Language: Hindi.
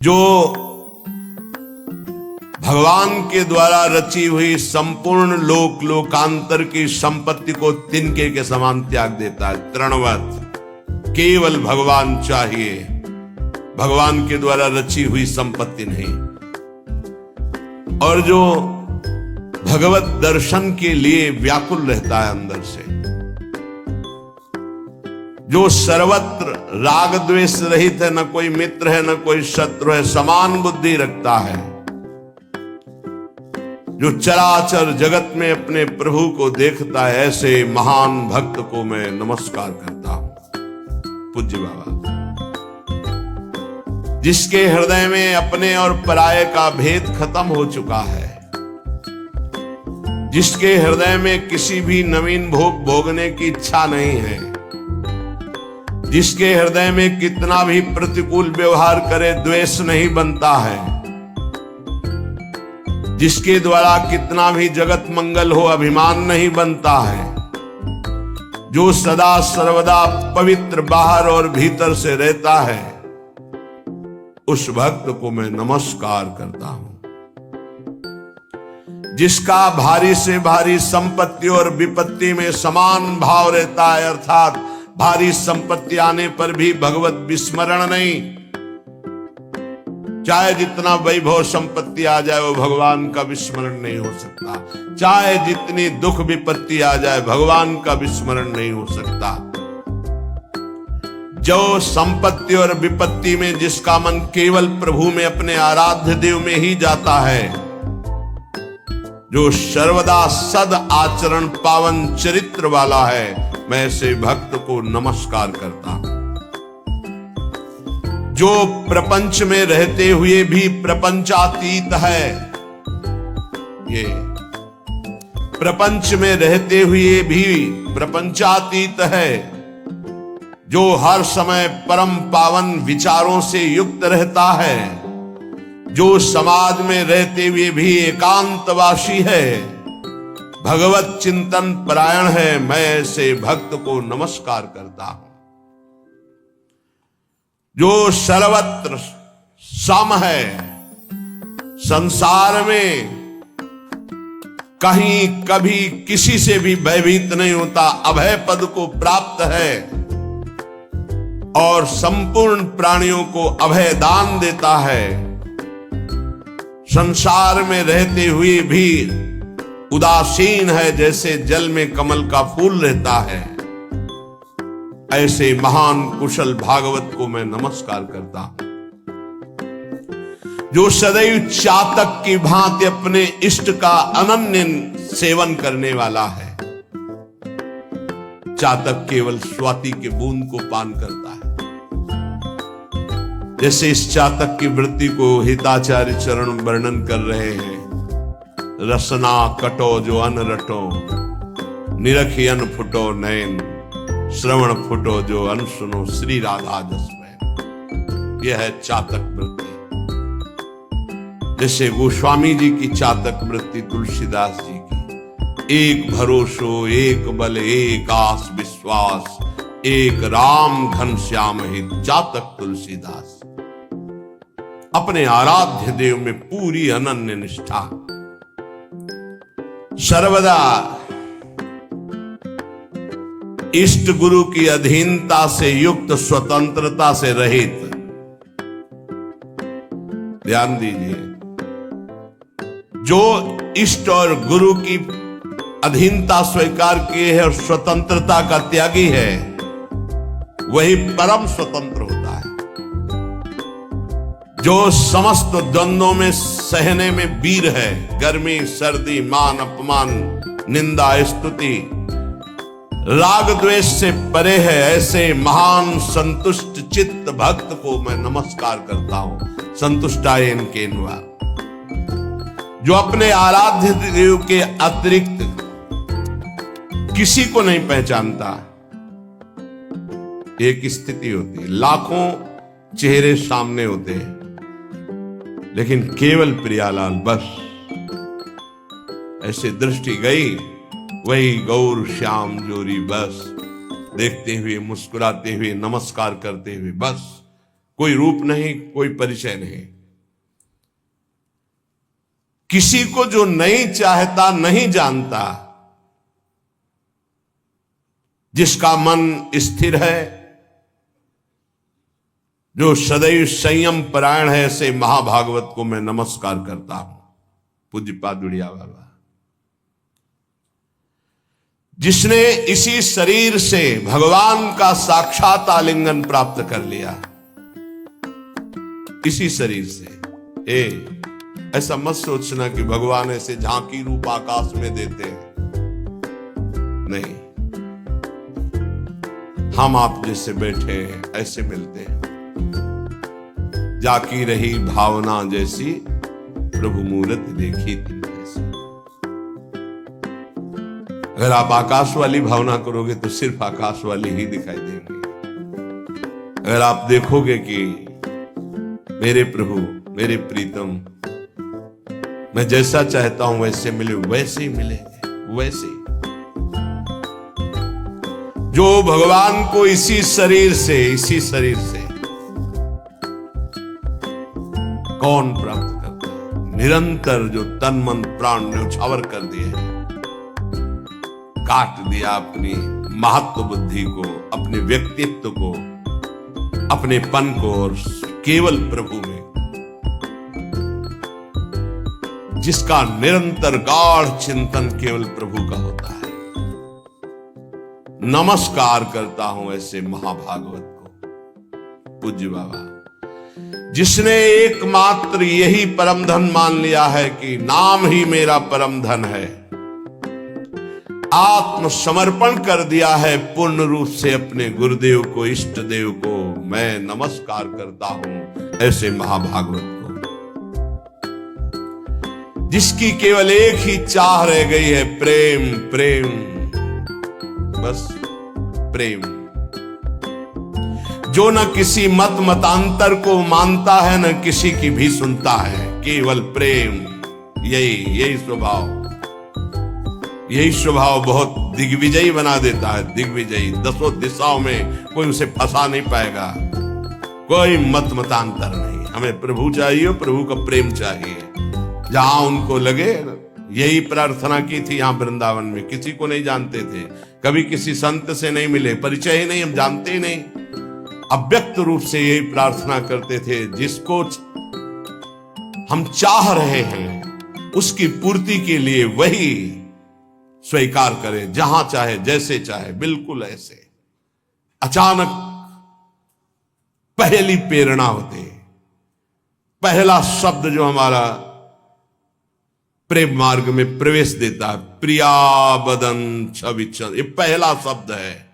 जो भगवान के द्वारा रची हुई संपूर्ण लोक लोकांतर की संपत्ति को तिनके के समान त्याग देता है। तृणवत केवल भगवान चाहिए, भगवान के द्वारा रची हुई संपत्ति नहीं। और जो भगवत दर्शन के लिए व्याकुल रहता है अंदर से, जो सर्वत्र राग द्वेष रहित है, न कोई मित्र है न कोई शत्रु है, समान बुद्धि रखता है, जो चराचर जगत में अपने प्रभु को देखता है, ऐसे महान भक्त को मैं नमस्कार करता हूं। पूज्य बाबा, जिसके हृदय में अपने और पराये का भेद खत्म हो चुका है, जिसके हृदय में किसी भी नवीन भोग भोगने की इच्छा नहीं है, जिसके हृदय में कितना भी प्रतिकूल व्यवहार करे द्वेष नहीं बनता है, जिसके द्वारा कितना भी जगत मंगल हो अभिमान नहीं बनता है, जो सदा सर्वदा पवित्र बाहर और भीतर से रहता है, उस भक्त को मैं नमस्कार करता हूं। जिसका भारी से भारी संपत्ति और विपत्ति में समान भाव रहता है, अर्थात भारी संपत्ति आने पर भी भगवत विस्मरण नहीं। चाहे जितना वैभव संपत्ति आ जाए वो भगवान का विस्मरण नहीं हो सकता। चाहे जितनी दुख विपत्ति आ जाए भगवान का विस्मरण नहीं हो सकता। जो संपत्ति और विपत्ति में जिसका मन केवल प्रभु में अपने आराध्य देव में ही जाता है, जो सर्वदा सद आचरण पावन चरित्र वाला है, मैं ऐसे भक्त को नमस्कार करता हूं। जो प्रपंच में रहते हुए भी प्रपंचातीत है, ये प्रपंच में रहते हुए भी प्रपंचातीत है, जो हर समय परम पावन विचारों से युक्त रहता है, जो समाज में रहते हुए भी एकांतवासी है, भगवत चिंतन परायण है, मैं ऐसे भक्त को नमस्कार करता हूं। जो सर्वत्र सम है, संसार में कहीं कभी किसी से भी भयभीत नहीं होता, अभय पद को प्राप्त है और संपूर्ण प्राणियों को अभय दान देता है। संसार में रहते हुए भी उदासीन है, जैसे जल में कमल का फूल रहता है, ऐसे महान कुशल भागवत को मैं नमस्कार करता हूं। जो सदैव चातक की भांति अपने इष्ट का अनन्य सेवन करने वाला है। चातक केवल स्वाति के बूंद को पान करता है। जैसे इस चातक की वृत्ति को हिताचार्य चरण वर्णन कर रहे हैं। रसना कटो जो अन रटो, निरखी अन फुटो नयन, श्रवण फुटो जो अन सुनो, श्री राधा जस में। यह है चातक वृत्ति। जैसे गोस्वामी जी की चातक वृत्ति, तुलसीदास जी की, एक भरोसो एक बल एक आस विश्वास, एक राम घनश्याम हित, चातक तुलसीदास। अपने आराध्य देव में पूरी अनन्य निष्ठा, सर्वदा इष्ट गुरु की अधीनता से युक्त, स्वतंत्रता से रहित। ध्यान दीजिए, जो इष्ट और गुरु की अधीनता स्वीकार किए है और स्वतंत्रता का त्यागी है, वही परम स्वतंत्र होता है। जो समस्त द्वंद्वों में सहने में वीर है, गर्मी सर्दी मान अपमान निंदा स्तुति राग द्वेष से परे है, ऐसे महान संतुष्ट चित्त भक्त को मैं नमस्कार करता हूं। संतुष्टायन केन्वा, जो अपने आराध्य देव के अतिरिक्त किसी को नहीं पहचानता। एक स्थिति होती है, लाखों चेहरे सामने होते हैं, लेकिन केवल प्रियालाल बस। ऐसे दृष्टि गई, वही गौर श्याम जोरी बस, देखते हुए मुस्कुराते हुए नमस्कार करते हुए बस। कोई रूप नहीं, कोई परिचय नहीं। किसी को जो नहीं चाहता, नहीं जानता, जिसका मन स्थिर है, जो सदैव संयम परायण है, ऐसे महाभागवत को मैं नमस्कार करता हूं। पूज्यपाद बुढ़िया बाबा, जिसने इसी शरीर से भगवान का साक्षात आलिंगन प्राप्त कर लिया, इसी शरीर से। ऐसा मत सोचना कि भगवान ऐसे झांकी रूप आकाश में देते हैं, नहीं। हम आप जैसे बैठे हैं ऐसे मिलते हैं। जाकी रही भावना जैसी, प्रभु मूरत देखी तुम जैसी। अगर आप आकाश वाली भावना करोगे तो सिर्फ आकाश वाली ही दिखाई देंगे। अगर आप देखोगे कि मेरे प्रभु, मेरे प्रीतम, मैं जैसा चाहता हूं वैसे मिले, वैसे ही मिलेंगे, वैसे ही। जो भगवान को इसी शरीर से कौन प्राप्त करता है? निरंतर जो तन मन प्राण न्यौछावर कर दिए हैं, काट दिया अपनी महत्व बुद्धि को, अपने व्यक्तित्व को, अपने पन को, और केवल प्रभु में, जिसका निरंतर गाढ़ चिंतन केवल प्रभु का होता है। नमस्कार करता हूं ऐसे महाभागवत को, पूज्य बाबा, जिसने एकमात्र यही परम धन मान लिया है कि नाम ही मेरा परम धन है। आत्मसमर्पण कर दिया है पूर्ण रूप से अपने गुरुदेव को, इष्ट देव को। मैं नमस्कार करता हूं ऐसे महाभागवत को, जिसकी केवल एक ही चाह रह गई है, प्रेम प्रेम, बस प्रेम। जो न किसी मत मतांतर को मानता है, न किसी की भी सुनता है, केवल प्रेम। यही स्वभाव बहुत दिग्विजयी बना देता है। दिग्विजयी, 10 दिशाओं में कोई उसे फंसा नहीं पाएगा। कोई मत मतांतर नहीं। हमें प्रभु चाहिए, प्रभु का प्रेम चाहिए। जहां उनको लगे, यही प्रार्थना की थी यहां वृंदावन में। किसी को नहीं जानते थे, कभी किसी संत से नहीं मिले, परिचय ही नहीं, हम जानते ही नहीं। अव्यक्त रूप से यही प्रार्थना करते थे, जिसको हम चाह रहे हैं उसकी पूर्ति के लिए वही स्वीकार करे, जहां चाहे, जैसे चाहे, बिल्कुल ऐसे। अचानक पहली प्रेरणा होती, पहला शब्द जो हमारा प्रेम मार्ग में प्रवेश देता है, प्रिया बदन छवि, ये पहला शब्द है।